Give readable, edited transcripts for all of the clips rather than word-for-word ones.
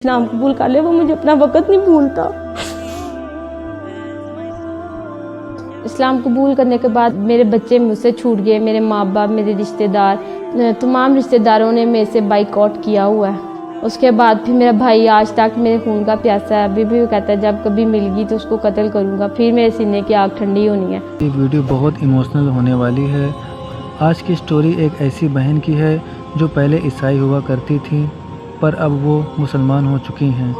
इस्लाम कबूल कर ले, वो मुझे अपना वक़्त नहीं भूलता। इस्लाम कबूल करने के बाद मेरे बच्चे मुझसे छूट गए, मेरे माँ बाप, मेरे रिश्तेदार, तमाम रिश्तेदारों ने मेरे से बाइकआउट किया हुआ है। उसके बाद फिर मेरा भाई आज तक मेरे खून का प्यासा है, अभी भी वो कहता है जब कभी मिल गई तो उसको कत्ल करूँगा, फिर मेरे सीने की आग ठंडी होनी है। ये वीडियो बहुत इमोशनल होने वाली है। आज की स्टोरी एक ऐसी बहन की है जो पहले ईसाई हुआ करती थी पर अब वो मुसलमान हो चुकी हैं।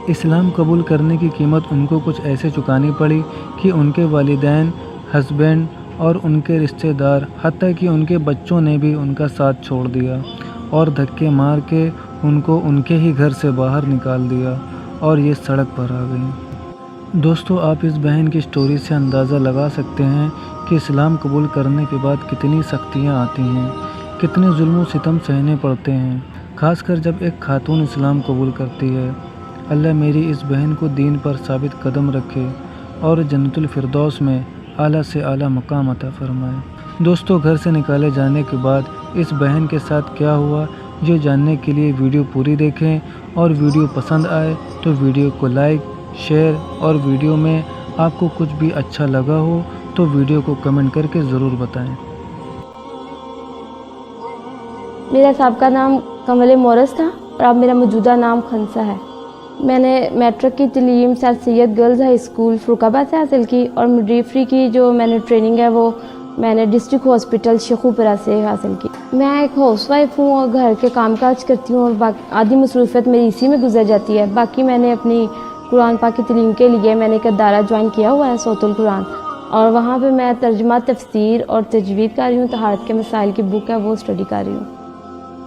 इस्लाम कबूल करने की कीमत उनको कुछ ऐसे चुकानी पड़ी कि उनके वालिदैन, हस्बैंड और उनके रिश्तेदार, हत्ता कि उनके बच्चों ने भी उनका साथ छोड़ दिया और धक्के मार के उनको उनके ही घर से बाहर निकाल दिया और ये सड़क पर आ गई। दोस्तों, आप इस बहन की स्टोरी से अंदाज़ा लगा सकते हैं कि इस्लाम कबूल करने के बाद कितनी सख्तियाँ आती हैं, कितने जुल्म सितम सहने पड़ते हैं, खासकर जब एक खातून इस्लाम कबूल करती है। अल्लाह मेरी इस बहन को दीन पर साबित कदम रखे और जन्नतुल फिरदौस में आला से आला मकाम अता फरमाए। दोस्तों, घर से निकाले जाने के बाद इस बहन के साथ क्या हुआ, ये जानने के लिए वीडियो पूरी देखें और वीडियो पसंद आए तो वीडियो को लाइक, शेयर और वीडियो में आपको कुछ भी अच्छा लगा हो तो वीडियो को कमेंट करके ज़रूर बताएं। मेरा साबका नाम कमल मोरस था और अब मेरा मौजूदा नाम खंसा है। मैंने मैट्रिक की तलीम sir Syed girls high school Farrukhabad से हासिल की और मिडवाइफरी की जो मैंने ट्रेनिंग है वो मैंने डिस्ट्रिक्ट हॉस्पिटल शेखुपुरा से हासिल की। मैं एक हाउसवाइफ हूँ और घर के कामकाज करती हूँ और आधी मसरूफियत मेरी इसी में गुजर जाती है। बाकी मैंने अपनी कुरान पाक की तलीम के लिए मैंने एक अदारा ज्वाइन किया हुआ है, सौतुल कुरान, और वहाँ पे मैं तर्जुमा, तफसीर और तजवीद कर रही हूँ। तहारत के मसाइल की बुक है वो स्टडी कर रही हूँ।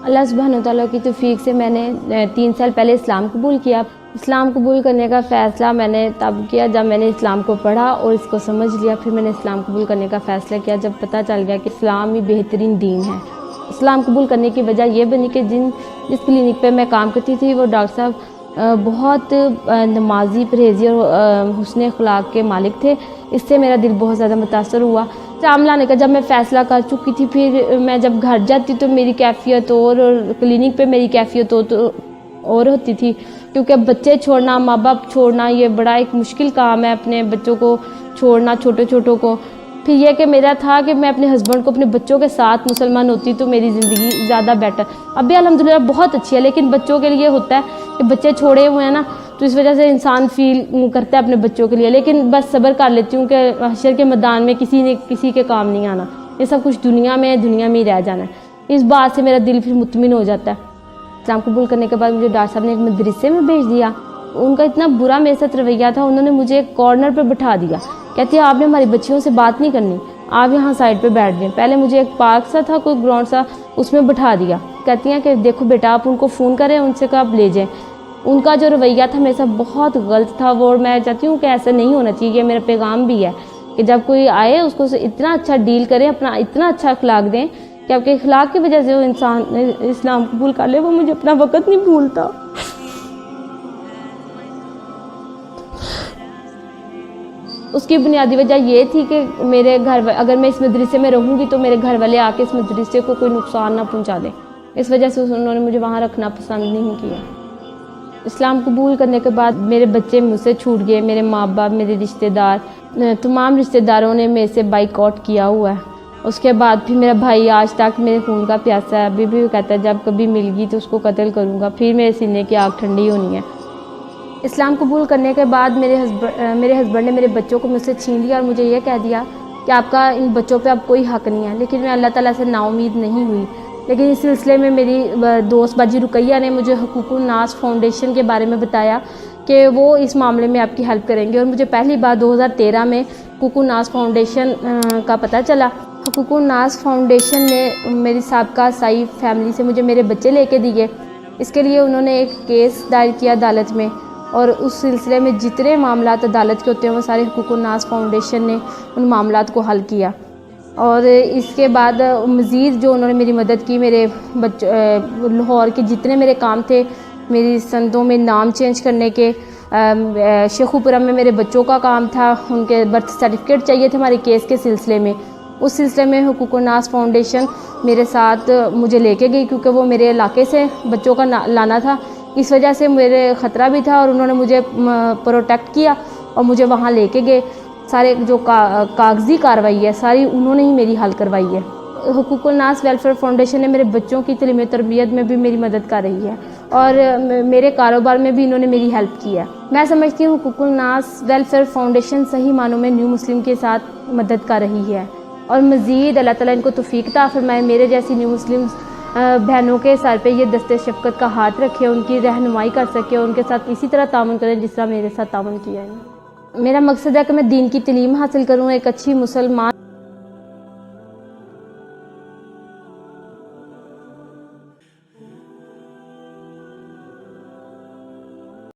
अल्लाह सुब्हान तआला की तौफीक से मैंने 3 साल पहले इस्लाम कबूल किया। इस्लाम कबूल करने का फ़ैसला मैंने तब किया जब मैंने इस्लाम को पढ़ा और इसको समझ लिया। फिर मैंने इस्लाम कबूल करने का फ़ैसला किया जब पता चल गया कि इस्लाम ही बेहतरीन दीन है। इस्लाम कबूल करने की वजह यह बनी कि जिस क्लिनिक पे मैं काम करती थी वो डॉक्टर साहब बहुत नमाजी, परहेज़ी और हुस्न अखलाक के मालिक थे। इससे मेरा दिल बहुत ज़्यादा मुतासर हुआ। इस्लाम लाने का जब मैं फ़ैसला कर चुकी थी, फिर मैं जब घर जाती तो मेरी कैफियत और क्लिनिक पे मेरी कैफियत और होती थी, क्योंकि बच्चे छोड़ना, माँ बाप छोड़ना ये बड़ा एक मुश्किल काम है, अपने बच्चों को छोड़ना, छोटे छोटों को। फिर यह कि मेरा था कि मैं अपने हस्बैंड को अपने बच्चों के साथ मुसलमान होती तो मेरी ज़िंदगी ज़्यादा बेटर, अभी अल्हम्दुलिल्लाह बहुत अच्छी है, लेकिन बच्चों के लिए होता है कि बच्चे छोड़े हुए हैं ना, तो इस वजह से इंसान फील करता है अपने बच्चों के लिए। लेकिन बस सब्र कर लेती हूँ कि हशर के मैदान में किसी के काम नहीं आना, ये सब कुछ दुनिया में ही रह जाना है। इस बात से मेरा दिल फिर मुतमिन हो जाता है। इस्लाम कबूल करने के बाद मुझे डॉक्टर साहब ने एक मदरसे में भेज दिया। उनका इतना बुरा मेरे साथ रवैया था, उन्होंने मुझे एक कॉर्नर पर बैठा दिया। कहती है आपने हमारी बच्चियों से बात नहीं करनी, आप यहाँ साइड पे बैठ जाएं। पहले मुझे एक पार्क सा था, कोई ग्राउंड सा, उसमें बैठा दिया। कहती हैं कि देखो बेटा, आप उनको फ़ोन करें, उनसे कहा आप ले जाएं। उनका जो रवैया था मेरे साथ बहुत गलत था वो, और मैं चाहती हूँ कि ऐसा नहीं होना चाहिए। ये मेरा पैगाम भी है कि जब कोई आए उसको इतना अच्छा डील करें, अपना इतना अच्छा अखलाक दें कि आपके अखलाक की वजह से वो इंसान इस्लाम कबूल कर ले, वो मुझे अपना वक़्त नहीं भूलता। उसकी बुनियादी वजह ये थी कि मेरे घर, अगर मैं इस मदरसे में रहूँगी तो मेरे घर वाले आके इस मदरसे को कोई नुकसान ना पहुँचा दें। इस वजह से उन्होंने मुझे वहाँ रखना पसंद नहीं किया। इस्लाम कबूल करने के बाद मेरे बच्चे मुझसे छूट गए, मेरे माँ बाप, मेरे रिश्तेदार, तमाम रिश्तेदारों ने मेरे से बाइकआउट किया हुआ है। उसके बाद फिर मेरा भाई आज तक मेरे खून का प्यासा है, अभी भी वो कहता है जब कभी मिल गई तो उसको कत्ल करूँगा, फिर मेरे सीने की आग ठंडी होनी है। इस्लाम कबूल करने के बाद मेरे हस्बैंड ने मेरे बच्चों को मुझसे छीन लिया और मुझे ये कह दिया कि आपका इन बच्चों पे अब कोई हक़ नहीं है। लेकिन मैं अल्लाह ताला से नाउमीद नहीं हुई। लेकिन इस सिलसिले में मेरी दोस्त बाजी रुकैया ने मुझे हुकूकुन नास फाउंडेशन के बारे में बताया कि वो इस मामले में आपकी हेल्प करेंगे, और मुझे पहली बार 2013 में हुकूकुन नास फाउंडेशन का पता चला। हुकूकुन नास फाउंडेशन ने मेरी साबका ईसाई फैमिली से मुझे मेरे बच्चे लेके दिए। इसके लिए उन्होंने एक केस दायर किया अदालत में, और उस सिलसिले में जितने मामलात अदालत के होते हैं वो सारे हुकूकुन नास फाउंडेशन ने उन मामलात को हल किया। और इसके बाद मज़ीद जो उन्होंने मेरी मदद की, मेरे लाहौर के जितने मेरे काम थे, मेरी संदों में नाम चेंज करने के, शेखुपुरा में मेरे बच्चों का काम था, उनके बर्थ सर्टिफिकेट चाहिए थे हमारे केस के सिलसिले में। उस सिलसिले में हुकूकुन नास फाउंडेशन मेरे साथ मुझे लेके गई, क्योंकि वो मेरे इलाके से बच्चों का लाना था। اس وجہ سے میرے خطرہ بھی تھا اور انہوں نے مجھے پروٹیکٹ کیا اور مجھے وہاں لے کے گئے. سارے جو کاغذی کارروائی ہے ساری انہوں نے ہی میری حل کروائی ہے. حقوق الناس ویلفیئر فاؤنڈیشن نے میرے بچوں کی تعلیم و تربیت میں بھی میری مدد کر رہی ہے اور میرے کاروبار میں بھی انہوں نے میری ہیلپ کی ہے. میں سمجھتی ہوں حقوق الناس ویلفیئر فاؤنڈیشن صحیح معنوں میں نیو مسلم کے ساتھ مدد کر رہی ہے اور مزید اللہ تعالیٰ ان کو توفیق عطا فرمائے میرے جیسی نیو مسلم بہنوں کے سر پہ یہ دست شفقت کا ہاتھ رکھے, ان کی رہنمائی کر سکے, ان کے ساتھ اسی طرح تعاون کریں جس طرح میرے ساتھ تعاون کیا ہے. میرا مقصد ہے کہ میں دین کی تعلیم حاصل کروں, ایک اچھی مسلمان